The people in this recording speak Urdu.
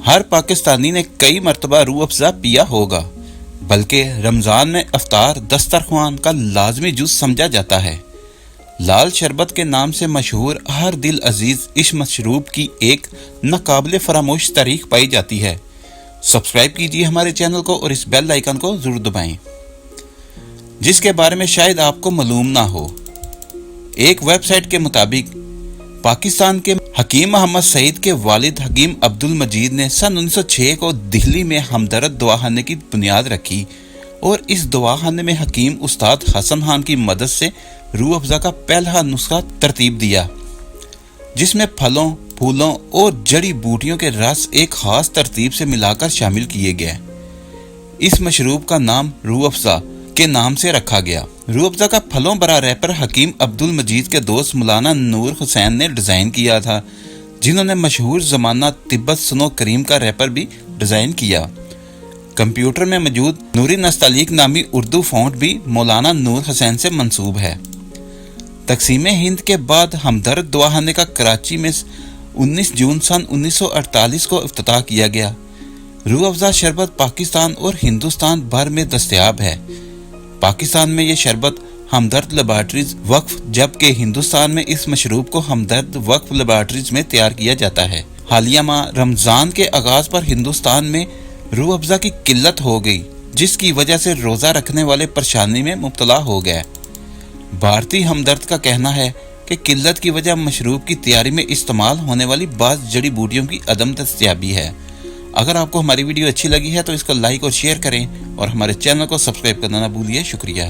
ہر پاکستانی نے کئی مرتبہ روح افزا پیا ہوگا، بلکہ رمضان میں افطار دسترخوان کا لازمی جز سمجھا جاتا ہے۔ لال شربت کے نام سے مشہور ہر دل عزیز اس مشروب کی ایک ناقابل فراموش تاریخ پائی جاتی ہے۔ سبسکرائب کیجیے ہمارے چینل کو اور اس بیل آئیکن کو ضرور دبائیں، جس کے بارے میں شاید آپ کو معلوم نہ ہو۔ ایک ویب سائٹ کے مطابق پاکستان کے حکیم محمد سعید کے والد حکیم عبد المجید نے سن 1906 کو دہلی میں ہمدرد دواخانے کی بنیاد رکھی اور اس دواخانے میں حکیم استاد حسن خان کی مدد سے روح افزا کا پہلا نسخہ ترتیب دیا، جس میں پھلوں، پھولوں اور جڑی بوٹیوں کے رس ایک خاص ترتیب سے ملا کر شامل کیے گئے۔ اس مشروب کا نام روح افزا کے نام سے رکھا گیا۔ روح افزا کا پھلوں برا ریپر حکیم عبد المجید کے دوست مولانا نور حسین نے ڈیزائن کیا تھا، جنہوں نے مشہور زمانہ تبت سنو کریم کا ریپر بھی ڈیزائن کیا۔ کمپیوٹر میں موجود نوری نستعلیق نامی اردو فونٹ بھی مولانا نور حسین سے منسوب ہے۔ تقسیم ہند کے بعد ہمدرد دواخانے کا کراچی میں 19 جون سن 1948 کو افتتاح کیا گیا۔ روح افزا شربت پاکستان اور ہندوستان بھر میں دستیاب ہے۔ پاکستان میں یہ شربت ہمدرد لیبارٹریز وقف، جبکہ ہندوستان میں اس مشروب کو ہمدرد وقف لیبارٹریز میں تیار کیا جاتا ہے۔ حالیہ ماہ رمضان کے آغاز پر ہندوستان میں روح افزا کی قلت ہو گئی، جس کی وجہ سے روزہ رکھنے والے پریشانی میں مبتلا ہو گئے۔ بھارتی ہمدرد کا کہنا ہے کہ قلت کی وجہ مشروب کی تیاری میں استعمال ہونے والی بعض جڑی بوٹیوں کی عدم دستیابی ہے۔ اگر آپ کو ہماری ویڈیو اچھی لگی ہے تو اس کو لائک اور شیئر کریں اور ہمارے چینل کو سبسکرائب کرنا نہ بھولیے۔ شکریہ۔